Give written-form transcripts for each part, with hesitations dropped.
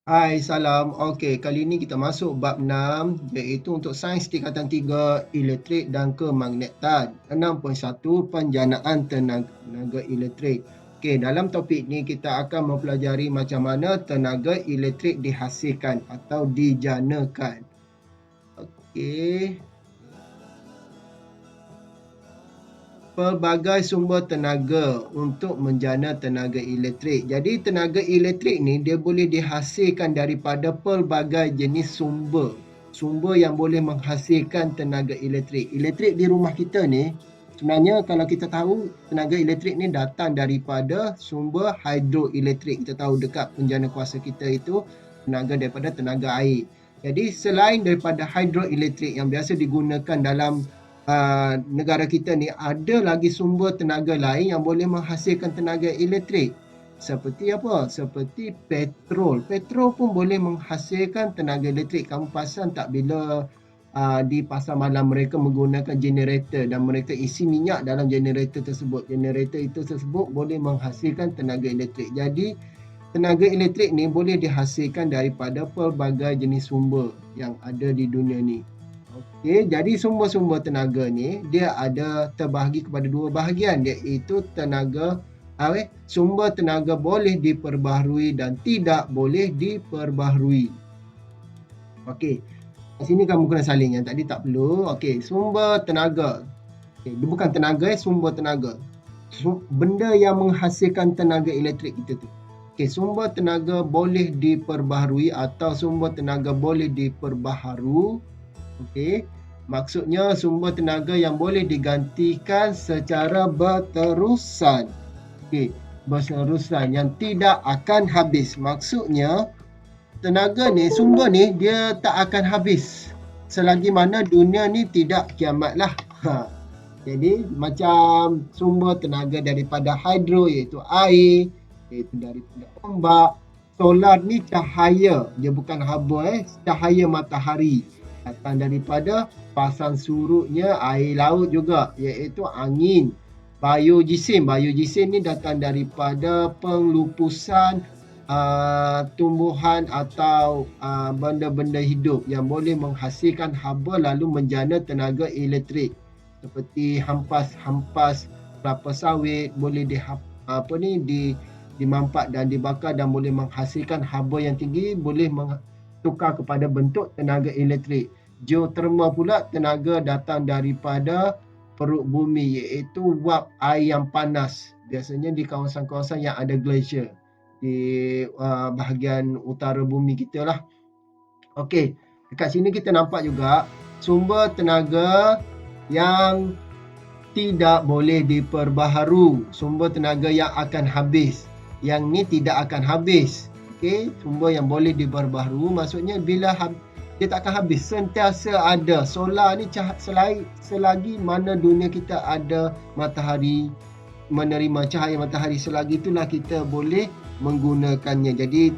Hai, salam. Okey, kali ini kita masuk bab 6 iaitu untuk sains tingkatan 3 elektrik dan kemagnetan. 6.1 Penjanaan tenaga elektrik. Okey, dalam topik ni kita akan mempelajari macam mana tenaga elektrik dihasilkan atau dijanakan. Okey. Pelbagai sumber tenaga untuk menjana tenaga elektrik. Jadi tenaga elektrik ni dia boleh dihasilkan daripada pelbagai jenis sumber. Sumber yang boleh menghasilkan tenaga elektrik. Elektrik di rumah kita ni sebenarnya kalau kita tahu tenaga elektrik ni datang daripada sumber hidroelektrik. Kita tahu dekat penjana kuasa kita itu tenaga daripada tenaga air. Jadi selain daripada hidroelektrik yang biasa digunakan dalam negara kita ni, ada lagi sumber tenaga lain yang boleh menghasilkan tenaga elektrik. Seperti apa? Seperti petrol. Petrol pun boleh menghasilkan tenaga elektrik. Kamu perasan tak bila di pasar malam mereka menggunakan generator dan mereka isi minyak dalam generator tersebut. Generator itu tersebut boleh menghasilkan tenaga elektrik. Jadi tenaga elektrik ni boleh dihasilkan daripada pelbagai jenis sumber yang ada di dunia ni. Okey, jadi sumber-sumber tenaga ni dia ada terbahagi kepada dua bahagian, iaitu sumber tenaga boleh diperbaharui dan tidak boleh diperbaharui. Okey, kat sini kamu kena salin, yang tadi tak perlu. Okey, sumber tenaga. Okey, dia bukan tenaga, sumber tenaga. Benda yang menghasilkan tenaga elektrik kita tu. Okey, sumber tenaga boleh diperbaharui atau sumber tenaga boleh diperbaharu. Okey, maksudnya sumber tenaga yang boleh digantikan secara berterusan. Okey, berterusan yang tidak akan habis. Maksudnya tenaga ni, sumber ni dia tak akan habis selagi mana dunia ni tidak kiamat lah. Jadi macam sumber tenaga daripada hidro iaitu air, iaitu daripada ombak. Solar ni cahaya, dia bukan haba, cahaya matahari. Datang daripada pasang surutnya air laut juga, iaitu angin. Biojisim ni datang daripada penglupusan tumbuhan atau benda-benda hidup yang boleh menghasilkan haba lalu menjana tenaga elektrik. Seperti hampas kelapa sawit boleh dimampak dan dibakar dan boleh menghasilkan haba yang tinggi, boleh tukar kepada bentuk tenaga elektrik. Geothermal pula tenaga datang daripada perut bumi, iaitu wap air yang panas. Biasanya di kawasan-kawasan yang ada glacier di bahagian utara bumi kita lah. Okey, dekat sini kita nampak juga sumber tenaga yang tidak boleh diperbaharu, sumber tenaga yang akan habis. Yang ni tidak akan habis. Okey, sumber yang boleh diperbaharu maksudnya bila dia tak akan habis, sentiasa ada. Solar ni selagi mana dunia kita ada matahari, menerima cahaya matahari, selagi itulah kita boleh menggunakannya. Jadi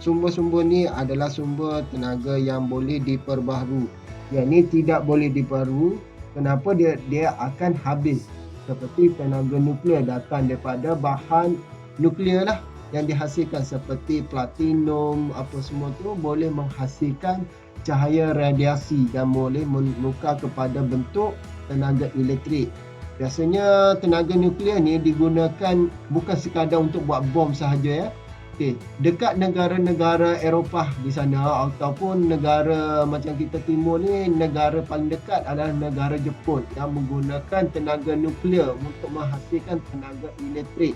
sumber-sumber ni adalah sumber tenaga yang boleh diperbaharu. Yang ni tidak boleh diperbaharu. Kenapa? Dia akan habis. Seperti tenaga nuklear datang daripada bahan nuklear lah yang dihasilkan, seperti platinum, apa semua tu boleh menghasilkan cahaya radiasi dan boleh menukar kepada bentuk tenaga elektrik. Biasanya tenaga nuklear ni digunakan bukan sekadar untuk buat bom sahaja, ya. Okey, dekat negara-negara Eropah di sana ataupun negara macam kita timur ni, negara paling dekat adalah negara Jepun yang menggunakan tenaga nuklear untuk menghasilkan tenaga elektrik.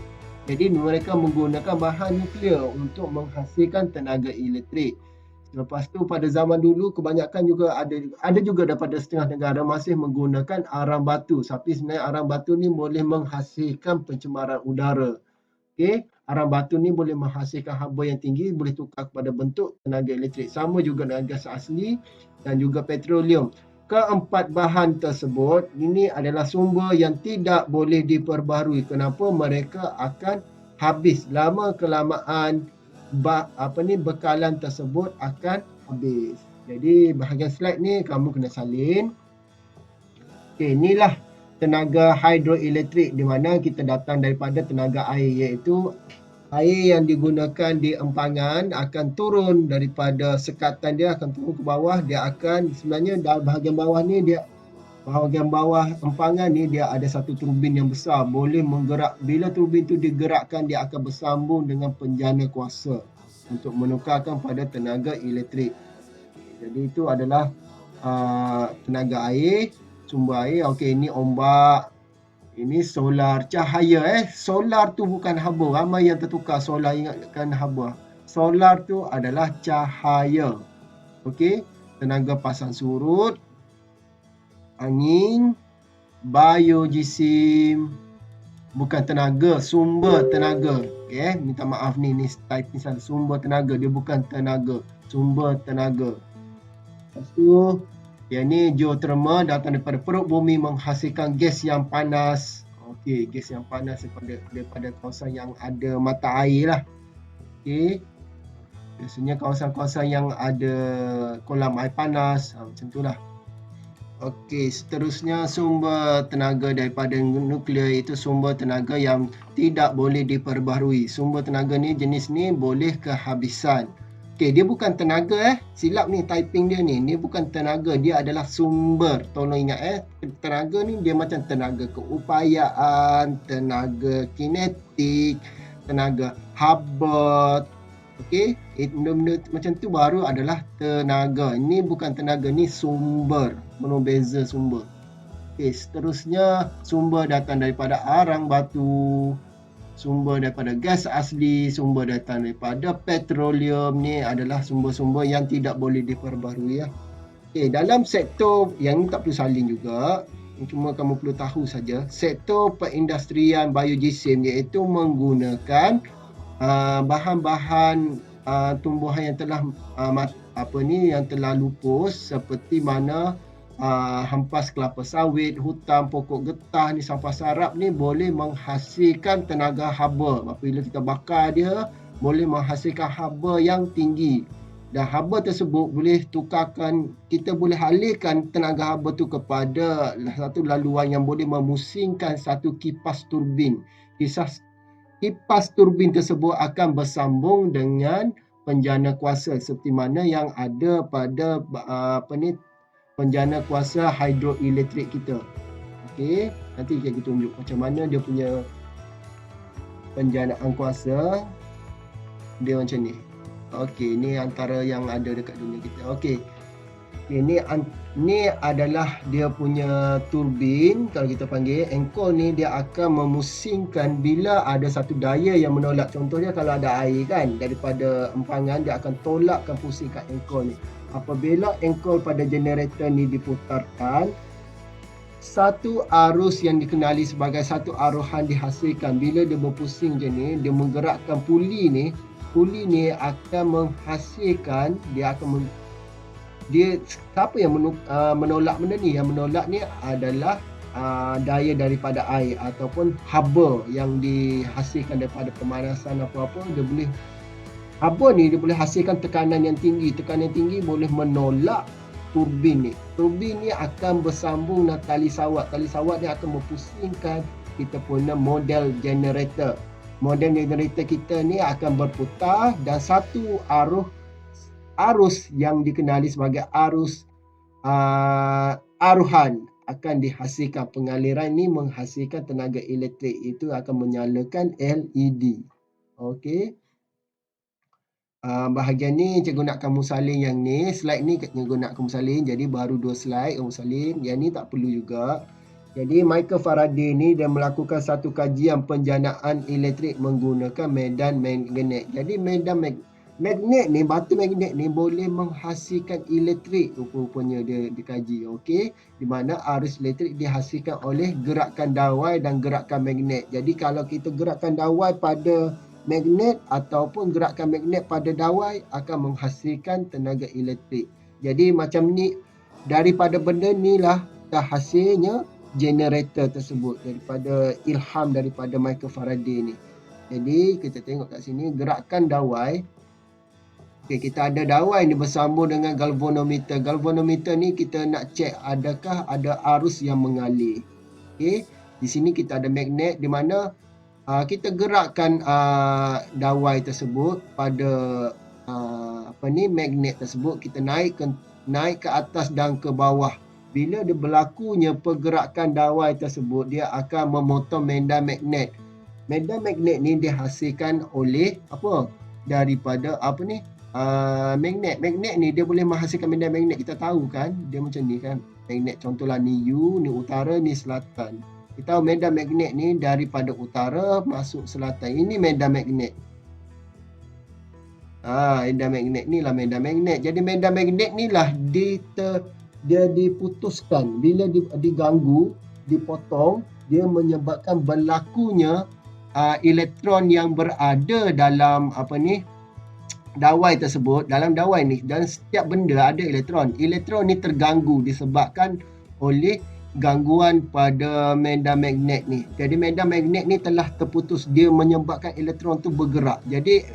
Jadi mereka menggunakan bahan nuklear untuk menghasilkan tenaga elektrik. Lepas tu pada zaman dulu kebanyakan juga ada juga daripada setengah negara masih menggunakan arang batu. Tapi sebenarnya arang batu ni boleh menghasilkan pencemaran udara. Okey, arang batu ni boleh menghasilkan haba yang tinggi, boleh tukar kepada bentuk tenaga elektrik. Sama juga dengan gas asli dan juga petroleum. Keempat bahan tersebut ini adalah sumber yang tidak boleh diperbaharui. Kenapa? Mereka akan habis. Lama kelamaan bekalan tersebut akan habis. Jadi bahagian slide ni kamu kena salin. Okey, inilah tenaga hidroelektrik di mana kita datang daripada tenaga air, iaitu air yang digunakan di empangan akan turun daripada sekatan dia, akan turun ke bawah. Dia akan sebenarnya dalam bahagian bawah ni bahagian bawah empangan ni dia ada satu turbin yang besar, boleh menggerak. Bila turbin tu digerakkan, dia akan bersambung dengan penjana kuasa untuk menukarkan pada tenaga elektrik. Jadi itu adalah tenaga air, sumber air. Okey, ini ombak, ini solar cahaya. Solar tu bukan haba. Ramai yang tertukar solar, ingatkan haba. Solar tu adalah cahaya. Okey, tenaga pasang surut, angin, biogesim, bukan tenaga, sumber tenaga. Okey, minta maaf ni typing salah. Sumber tenaga, dia bukan tenaga, sumber tenaga. Lepas tu, yang ni geothermal, datang daripada perut bumi menghasilkan gas yang panas. Okey, gas yang panas daripada kawasan yang ada mata air lah. Okey, biasanya kawasan-kawasan yang ada kolam air panas, macam tu lah. Okey, seterusnya sumber tenaga daripada nuklear itu sumber tenaga yang tidak boleh diperbaharui. Sumber tenaga ni, jenis ni boleh kehabisan. Okey, dia bukan tenaga silap ni typing dia ni. Dia bukan tenaga, dia adalah sumber. Tolong ingat tenaga ni dia macam tenaga keupayaan, tenaga kinetik, tenaga haba. Okey, benda-benda macam tu baru adalah tenaga. Ini bukan tenaga, ni sumber. Beza sumber. Okey, seterusnya sumber datang daripada arang batu, sumber daripada gas asli, sumber datang daripada petroleum. Ni adalah sumber-sumber yang tidak boleh diperbaharui. Okey, dalam sektor yang ni tak perlu salin juga, cuma kamu perlu tahu saja, sektor perindustrian biogesim iaitu menggunakan bahan-bahan tumbuhan yang telah yang telah lupus, seperti mana hampas kelapa sawit, hutan, pokok getah ni, sampah sarap ni boleh menghasilkan tenaga haba. Apabila kita bakar dia, boleh menghasilkan haba yang tinggi. Dan haba tersebut boleh tukarkan, kita boleh alihkan tenaga haba tu kepada satu laluan yang boleh memusingkan satu kipas turbin. Kipas turbin tersebut akan bersambung dengan penjana kuasa seperti mana yang ada pada penjana kuasa hidroelektrik kita. Okey, nanti kita tunjuk macam mana dia punya penjanaan kuasa. Dia macam ni. Okey, ni antara yang ada dekat dunia kita. Okey. Ni adalah dia punya turbin, kalau kita panggil engkol ni, dia akan memusingkan bila ada satu daya yang menolak. Contohnya kalau ada air kan daripada empangan, dia akan tolakkan pusingkan engkol ni. Apabila engkol pada generator ni diputarkan, satu arus yang dikenali sebagai satu aruhan dihasilkan. Bila dia berpusing macam ni, dia menggerakkan puli ni. Puli ni akan menghasilkan, siapa yang menolak benda ni? Yang menolak ni adalah daya daripada air ataupun haba yang dihasilkan daripada pemanasan apa-apa. Haba ni dia boleh hasilkan tekanan yang tinggi. Tekanan yang tinggi boleh menolak turbin ni. Turbin ni akan bersambung dengan tali sawat. Tali sawat ni akan berpusingkan kita punya model generator. Model generator kita ni akan berputar, dan satu arus yang dikenali sebagai arus aruhan akan dihasilkan. Pengaliran ni menghasilkan tenaga elektrik. Itu akan menyalakan LED. Okey. Bahagian ni cikgu nak kamu salin yang ni. Slide ni cikgu nak kamu salin. Jadi baru 2 slide kamu salin. Yang ni tak perlu juga. Jadi Michael Faraday ni dia melakukan satu kajian penjanaan elektrik menggunakan medan magnet. Jadi medan magnet ni, batu magnet ni boleh menghasilkan elektrik, rupanya dia dikaji. Okey, di mana arus elektrik dihasilkan oleh gerakan dawai dan gerakan magnet. Jadi kalau kita gerakkan dawai pada magnet ataupun gerakan magnet pada dawai akan menghasilkan tenaga elektrik. Jadi macam ni, daripada benda ni lah dah hasilnya generator tersebut, daripada ilham daripada Michael Faraday ni. Jadi kita tengok kat sini gerakan dawai. Okey, kita ada dawai ni bersambung dengan galvanometer. Galvanometer ni kita nak cek adakah ada arus yang mengalir. Okey, di sini kita ada magnet di mana kita gerakkan dawai tersebut pada magnet tersebut, kita naik ke atas dan ke bawah. Bila dia berlakunya pergerakan dawai tersebut, dia akan memotong medan magnet. Medan magnet ni dihasilkan oleh daripada magnet. Magnet ni dia boleh menghasilkan medan magnet. Kita tahu kan, dia macam ni kan. Magnet contohlah ni U, ni utara, ni selatan. Kita tahu medan magnet ni daripada utara masuk selatan. Ini medan magnet. Medan magnet ni lah medan magnet. Jadi medan magnet ni lah dia diputuskan. Bila diganggu, dipotong, dia menyebabkan berlakunya elektron yang berada dalam dawai tersebut. Dalam dawai ni, dan setiap benda ada elektron. Elektron ni terganggu disebabkan oleh gangguan pada medan magnet ni. Jadi medan magnet ni telah terputus, dia menyebabkan elektron tu bergerak. Jadi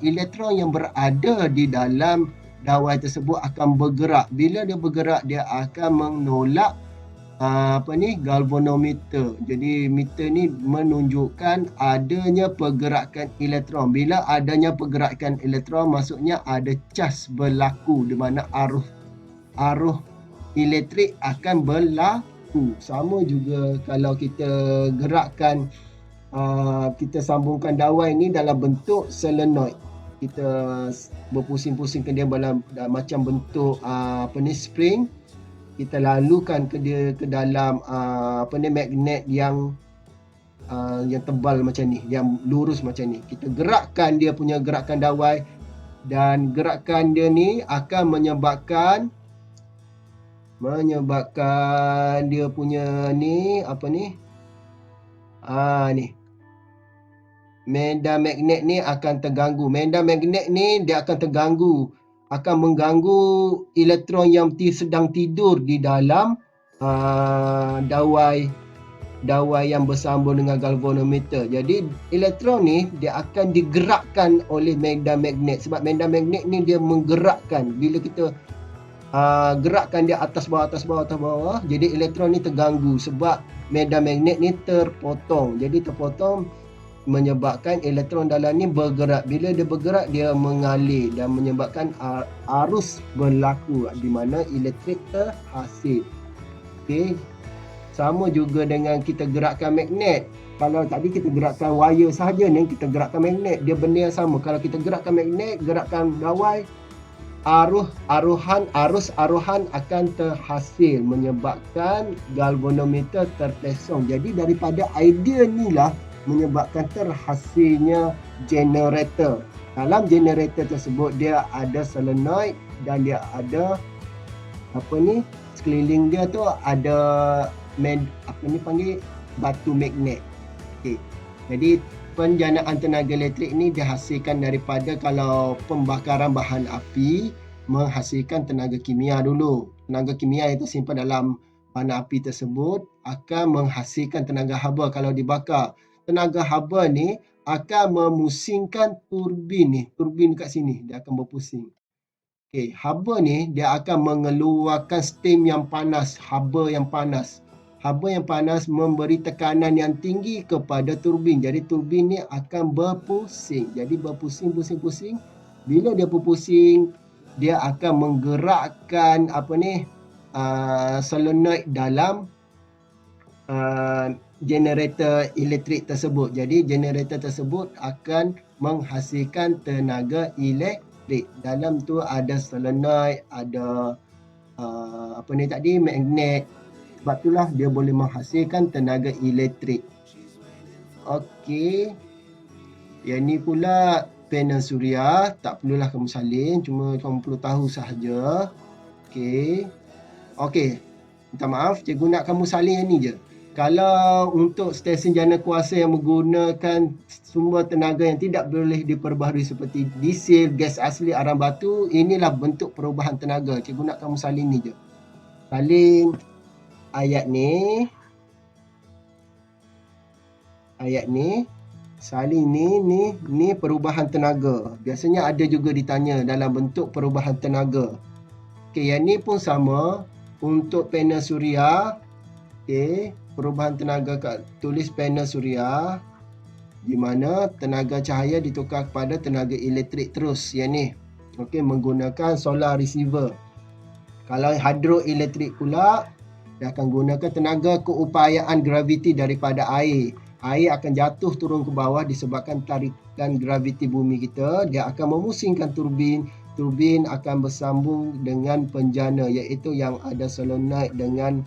elektron yang berada di dalam dawai tersebut akan bergerak. Bila dia bergerak, dia akan menolak galvanometer. Jadi meter ni menunjukkan adanya pergerakan elektron. Bila adanya pergerakan elektron, maksudnya ada cas berlaku, di mana arus elektrik akan berlaku. Sama juga kalau kita gerakkan, kita sambungkan dawai ni dalam bentuk solenoid. Kita berpusing-pusingkan dia dalam macam bentuk spring. Kita lalukan ke dalam magnet yang tebal macam ni, yang lurus macam ni. Kita gerakkan dia punya gerakan dawai, dan gerakan dia ni akan menyebabkan dia punya ni medan magnet ni akan terganggu. Medan magnet ni dia akan terganggu, akan mengganggu elektron yang sedang tidur di dalam dawai yang bersambung dengan galvanometer. Jadi elektron ni dia akan digerakkan oleh medan magnet, sebab medan magnet ni dia menggerakkan. Bila kita gerakkan dia atas bawah, jadi elektron ni terganggu sebab medan magnet ni terpotong. Jadi terpotong menyebabkan elektron dalam ni bergerak. Bila dia bergerak, dia mengalir dan menyebabkan arus berlaku, di mana elektrik terhasil. Okey. Sama juga dengan kita gerakkan magnet. Kalau tadi kita gerakkan wire sahaja ni, kita gerakkan magnet, dia benda yang sama. Kalau kita gerakkan magnet, gerakkan dawai, arus aruhan akan terhasil, menyebabkan galvanometer terpesong. Jadi daripada idea ni lah menyebabkan terhasilnya generator. Dalam generator tersebut dia ada solenoid dan dia ada sekeliling dia tu ada batu magnet. Okey. Jadi penjanaan tenaga elektrik ni dihasilkan daripada, kalau pembakaran bahan api menghasilkan tenaga kimia dulu. Tenaga kimia yang tersimpan dalam bahan api tersebut akan menghasilkan tenaga haba kalau dibakar. Tenaga haba ni akan memusingkan turbin ni. Turbin kat sini dia akan berpusing. Okey, haba ni dia akan mengeluarkan steam yang panas, haba yang panas. Haba yang panas memberi tekanan yang tinggi kepada turbin. Jadi turbin ni akan berpusing. Jadi berpusing. Bila dia berpusing, dia akan menggerakkan solenoid dalam generator elektrik tersebut. Jadi generator tersebut akan menghasilkan tenaga elektrik. Dalam tu ada solenoid, ada magnet. Sebab itulah dia boleh menghasilkan tenaga elektrik. Okey. Yang ni pula panel suria. Tak perlulah kamu salin, cuma kamu perlu tahu sahaja. Okey. Minta maaf, cikgu nak kamu salin yang ni je. Kalau untuk stesen jana kuasa yang menggunakan sumber tenaga yang tidak boleh diperbaharui seperti diesel, gas asli, arang batu, inilah bentuk perubahan tenaga. Cikgu nak kamu salin ni je. Salin ayat ni. Salin ni perubahan tenaga. Biasanya ada juga ditanya dalam bentuk perubahan tenaga. Okey, yang ni pun sama untuk panel suria. Okey, perubahan tenaga kat tulis panel suria. di mana tenaga cahaya ditukar kepada tenaga elektrik terus yang ni. Okey, menggunakan solar receiver. Kalau hidroelektrik pula, dia akan gunakan tenaga keupayaan graviti daripada air. Air akan jatuh turun ke bawah disebabkan tarikan graviti bumi kita. Dia akan memusingkan turbin. Turbin akan bersambung dengan penjana, iaitu yang ada solenoid dengan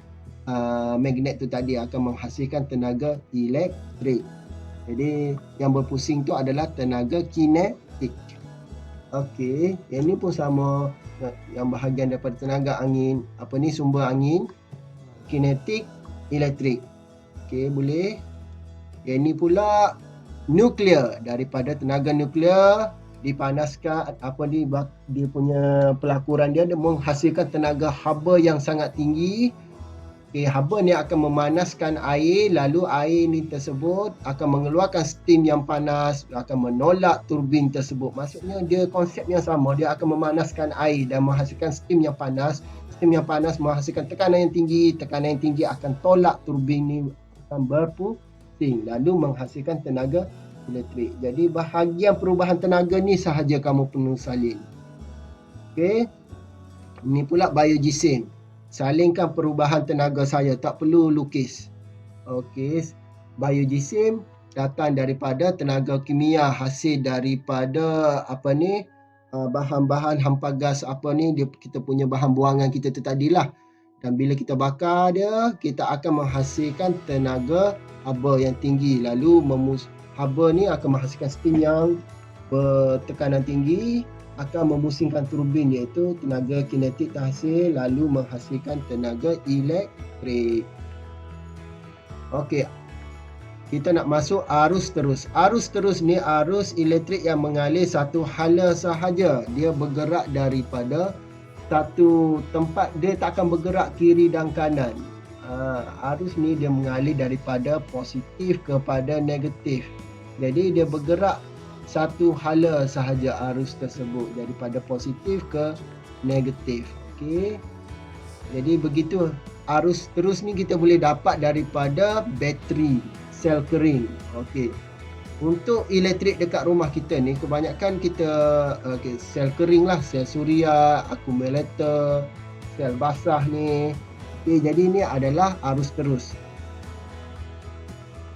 magnet tu tadi, akan menghasilkan tenaga elektrik. Jadi yang berpusing tu adalah tenaga kinetik. Okey, yang ni pun sama, yang bahagian daripada tenaga angin, sumber angin, kinetik, elektrik. Okey, boleh. Yang ni pula nuklear, daripada tenaga nuklear dipanaskan, dia punya pelakuran dia menghasilkan tenaga haba yang sangat tinggi. Haba ni akan memanaskan air, lalu air ni tersebut akan mengeluarkan steam yang panas, akan menolak turbin tersebut. Maksudnya dia konsep yang sama, dia akan memanaskan air dan menghasilkan steam yang panas. Steam yang panas menghasilkan tekanan yang tinggi akan tolak turbin ni, akan berpusing, lalu menghasilkan tenaga elektrik. Jadi bahagian perubahan tenaga ni sahaja kamu perlu salin. Okey. Ini pula biogesim. Salingkan perubahan tenaga saya, tak perlu lukis. Okey, biogesim datang daripada tenaga kimia hasil daripada bahan-bahan hampa gas kita punya bahan buangan kita tu tadilah. Dan bila kita bakar dia, kita akan menghasilkan tenaga haba yang tinggi. Lalu haba ni akan menghasilkan steam yang bertekanan tinggi, akan memusingkan turbin, iaitu tenaga kinetik terhasil, lalu menghasilkan tenaga elektrik. Okey, kita nak masuk arus terus. Arus terus ni arus elektrik yang mengalir satu hala sahaja. Dia bergerak daripada satu tempat, dia tak akan bergerak kiri dan kanan. Arus ni dia mengalir daripada positif kepada negatif. Jadi dia bergerak satu hala sahaja arus tersebut, daripada positif ke negatif. Okey. Jadi begitu arus terus ni kita boleh dapat daripada bateri, sel kering. Okey. Untuk elektrik dekat rumah kita ni, kebanyakan kita sel kering lah, sel suria, akumulator, sel basah ni. Okey, jadi ni adalah arus terus.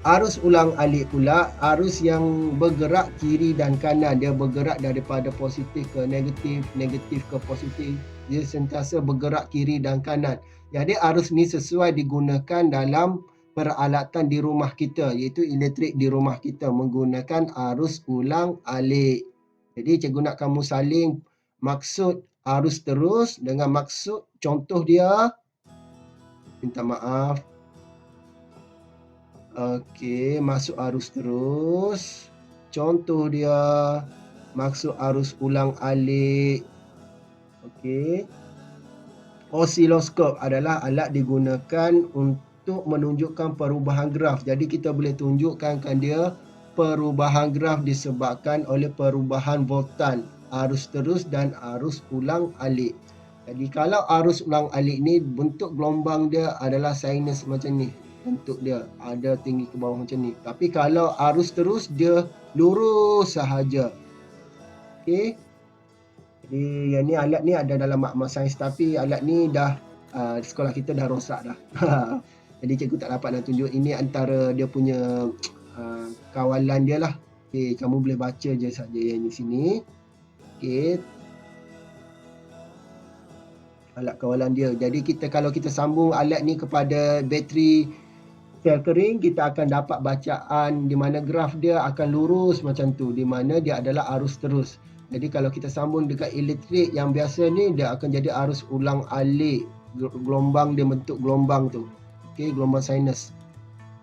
Arus ulang-alik pula, arus yang bergerak kiri dan kanan. Dia bergerak daripada positif ke negatif, negatif ke positif. Dia sentiasa bergerak kiri dan kanan. Jadi arus ni sesuai digunakan dalam peralatan di rumah kita, iaitu elektrik di rumah kita, menggunakan arus ulang-alik. Jadi cikgu nak kamu saling maksud arus terus dengan maksud contoh dia. Minta maaf. Okey, masuk arus terus. Contoh dia, maksud arus ulang-alik. Okey. Osiloskop adalah alat digunakan untuk menunjukkan perubahan graf. Jadi kita boleh tunjukkan dia perubahan graf disebabkan oleh perubahan voltan, arus terus dan arus ulang-alik. Jadi kalau arus ulang-alik ni, bentuk gelombang dia adalah sinus macam ni. Bentuk dia ada tinggi ke bawah macam ni. Tapi kalau arus terus, dia lurus sahaja. Okey. Jadi yang ni, alat ni ada dalam makmal sains, tapi alat ni dah sekolah kita dah rosak dah. Jadi cikgu tak dapat nak tunjuk. Ini antara dia punya kawalan dia lah. Okey, kamu boleh baca je saja yang di sini. Okey. Alat kawalan dia. Jadi kalau kita sambung alat ni kepada bateri sel kering, kita akan dapat bacaan di mana graf dia akan lurus macam tu, di mana dia adalah arus terus. Jadi kalau kita sambung dekat elektrik yang biasa ni, dia akan jadi arus ulang-alik. Gelombang dia bentuk gelombang tu. Okey, gelombang sinus.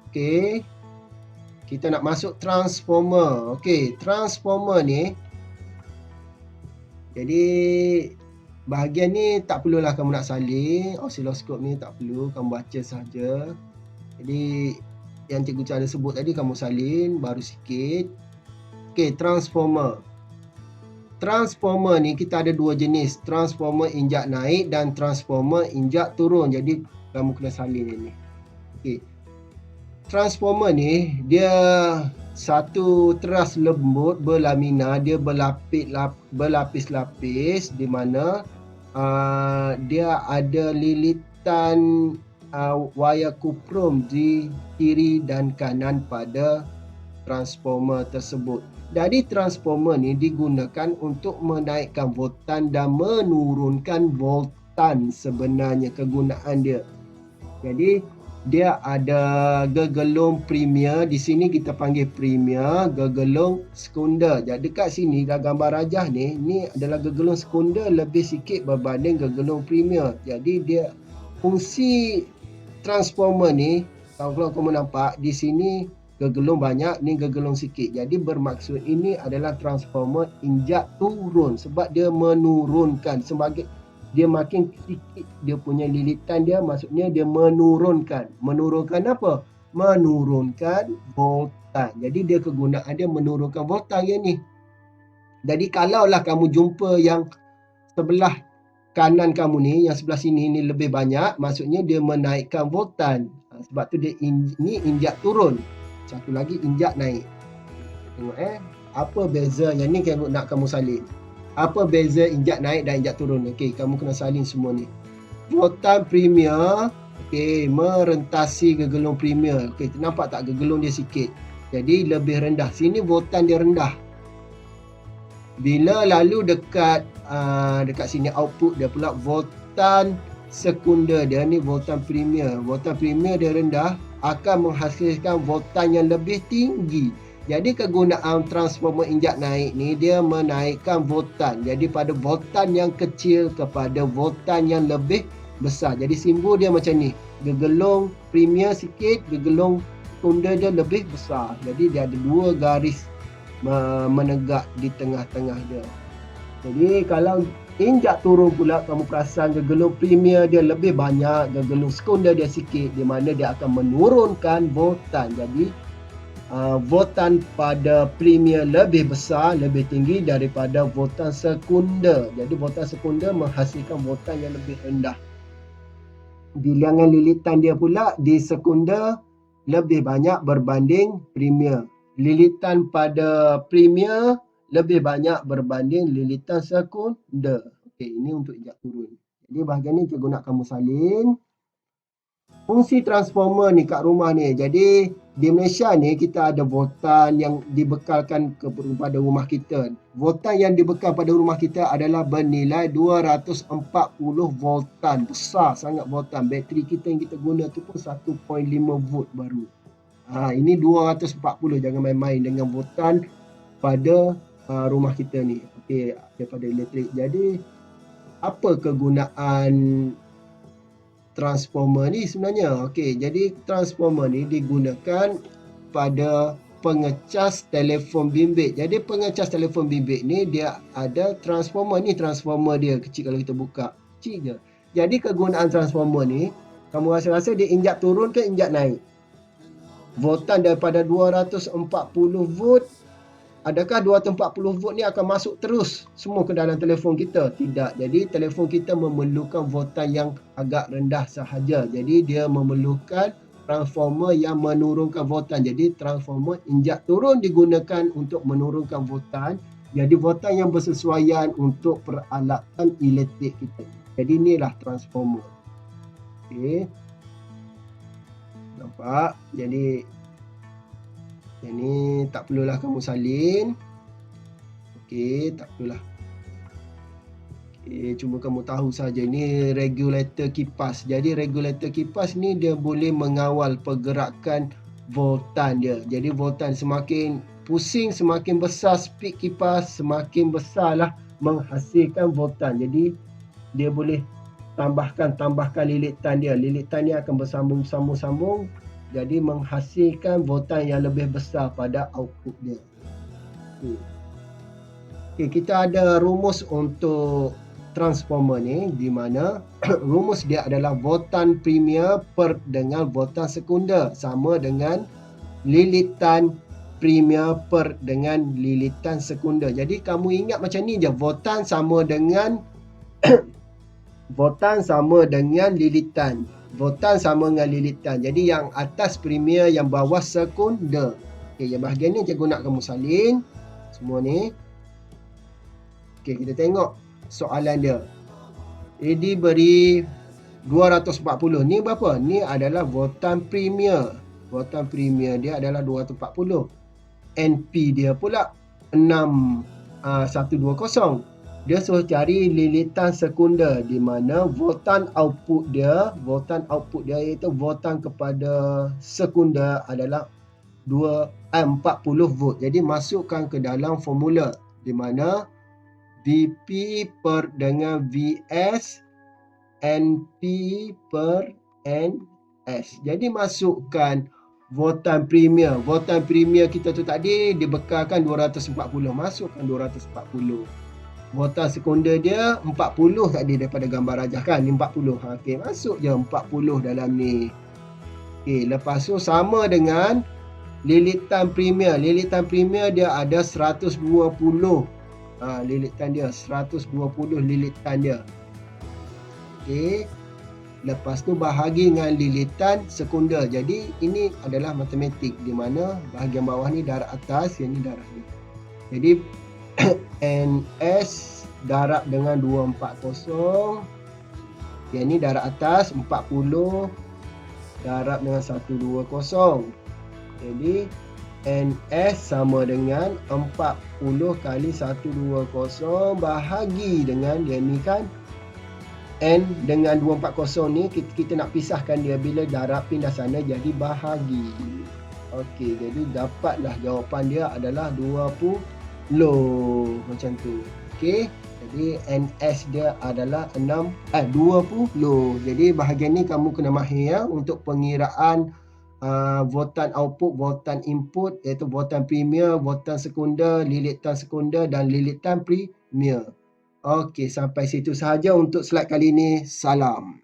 Okey. Kita nak masuk transformer. Okey, transformer ni, jadi bahagian ni tak perlulah kamu nak salin. Osiloskop ni tak perlu, kamu baca saja. Jadi yang cikgu cara sebut tadi kamu salin baru sikit. Okey, transformer. Transformer ni kita ada dua jenis, transformer injak naik dan transformer injak turun. Jadi kamu kena salin ini. Okey. Transformer ni dia satu teras lembut berlamina, dia berlapis-lapis di mana dia ada lilitan wayar kuprum di kiri dan kanan pada transformer tersebut. Jadi transformer ni digunakan untuk menaikkan voltan dan menurunkan voltan sebenarnya kegunaan dia. Jadi dia ada gegelung premier, di sini kita panggil premier, gegelung sekunder. Jadi dekat sini gambar rajah ni adalah gegelung sekunder lebih sikit berbanding gegelung premier. Jadi dia fungsi transformer ni, kalau kamu nampak di sini gegelung banyak, ni gegelung sikit. Jadi bermaksud ini adalah transformer injak turun sebab dia menurunkan sebagai dia makin sikit dia punya lilitan dia, maksudnya dia menurunkan. Menurunkan apa? Menurunkan voltan. Jadi dia kegunaan dia menurunkan voltan ya ni. Jadi kalaulah kamu jumpa yang sebelah kanan kamu ni, yang sebelah sini ni lebih banyak, maksudnya dia menaikkan voltan. Sebab tu dia ni injak turun. Satu lagi injak naik. Tengok apa beza yang ni nak kamu salin. Apa beza injak naik dan injak turun? Okey, kamu kena salin semua ni. Voltan premier, okey, merentasi gegelung premier. Okey, nampak tak gegelung dia sikit. Jadi lebih rendah. Sini voltan dia rendah. Bila lalu dekat sini output dia pula voltan sekunder dia ni voltan premier. Voltan premier dia rendah akan menghasilkan voltan yang lebih tinggi. Jadi kegunaan transformer injak naik ni dia menaikkan voltan. Jadi pada voltan yang kecil kepada voltan yang lebih besar. Jadi simbol dia macam ni. Gegelung premier sikit, gegelung sekunder dia lebih besar. Jadi dia ada dua garis menegak di tengah-tengah dia. Jadi kalau injak turun pula, kamu perasan gegelung premier dia lebih banyak, gegelung sekunder dia sikit, di mana dia akan menurunkan voltan. Jadi voltan pada premier lebih besar, lebih tinggi daripada voltan sekunder. Jadi voltan sekunder menghasilkan voltan yang lebih rendah. Bilangan lilitan dia pula di sekunder lebih banyak berbanding premier. Lilitan pada premier lebih banyak berbanding lilitan sekunder. Okey, ini untuk injak turun. Jadi bahagian ni cikgu nak kamu salin. Fungsi transformer ni kat rumah ni. Jadi di Malaysia ni kita ada voltan yang dibekalkan kepada rumah kita. Voltan yang dibekal pada rumah kita adalah bernilai 240 voltan. Besar sangat voltan. Bateri kita yang kita guna tu pun 1.5 volt baru. Ini 240, jangan main-main dengan voltan pada rumah kita ni. Okey, daripada elektrik. Jadi apa kegunaan transformer ni sebenarnya? Okey, jadi transformer ni digunakan pada pengecas telefon bimbit. Jadi pengecas telefon bimbit ni dia ada transformer ni, transformer dia kecil kalau kita buka. Kecil je. Jadi kegunaan transformer ni, kamu rasa-rasa dia injak turun ke injak naik? Voltan daripada 240 volt, adakah 240 volt ni akan masuk terus semua ke dalam telefon kita? Tidak. Jadi telefon kita memerlukan voltan yang agak rendah sahaja. Jadi dia memerlukan transformer yang menurunkan voltan. Jadi transformer injak turun digunakan untuk menurunkan voltan. Jadi voltan yang bersesuaian untuk peralatan elektrik kita. Jadi inilah transformer. Okey. Nampak? Jadi yang ni tak perlulah kamu salin. Okey, tak perlulah. Okey, cuma kamu tahu saja ni regulator kipas. Jadi regulator kipas ni dia boleh mengawal pergerakan voltan dia. Jadi voltan semakin pusing, semakin besar speed kipas, semakin besarlah menghasilkan voltan. Jadi dia boleh tambahkan lilitan dia. Lilitan dia akan bersambung-sambung, jadi menghasilkan voltan yang lebih besar pada output dia. Okey, kita ada rumus untuk transformer ni, di mana rumus dia adalah voltan premier per dengan voltan sekunder sama dengan lilitan premier per dengan lilitan sekunder. Jadi kamu ingat macam ni je, voltan sama dengan voltan sama dengan lilitan. Voltan sama dengan lilitan. Jadi yang atas premier, yang bawah sekunder. Okey, yang bahagian ni cikgu nak kamu salin semua ni. Okey, kita tengok soalan dia. Dia diberi 240. Ni berapa? Ni adalah voltan premier. Voltan premier dia adalah 240. NP dia pula 6120. Dia suruh cari lilitan sekunder di mana voltan output dia iaitu voltan kepada sekunder adalah 40 volt. Jadi masukkan ke dalam formula di mana Vp per dengan Vs NP per NS. Jadi masukkan voltan premier. Voltan premier kita tu tadi dibekalkan 240. Masukkan 240. Voltan sekunder dia 40 tadi daripada gambar rajah kan. Ni 40. Okey, masuk je 40 dalam ni. Okey, lepas tu sama dengan lilitan premier. Lilitan premier dia ada 120. Lilitan dia 120 lilitan dia. Okey. Lepas tu bahagi dengan lilitan sekunder. Jadi ini adalah matematik di mana bahagian bawah ni darab atas, yang ni darab ni. Jadi NS darab dengan 240. Yang ni darab atas 40 darab dengan 120. Jadi NS sama dengan 40 kali 120 bahagi dengan dia ni kan. N dengan 240 ni kita nak pisahkan dia bila darab pindah sana jadi bahagi. Okey, jadi dapatlah jawapan dia adalah 20 macam tu. Okey, jadi NS dia adalah 20. Jadi bahagian ni kamu kena mahir ya untuk pengiraan voltan output, voltan input iaitu voltan premier, voltan sekunder, lilitan sekunder dan lilitan premier. Okey, sampai situ sahaja untuk slide kali ini. Salam.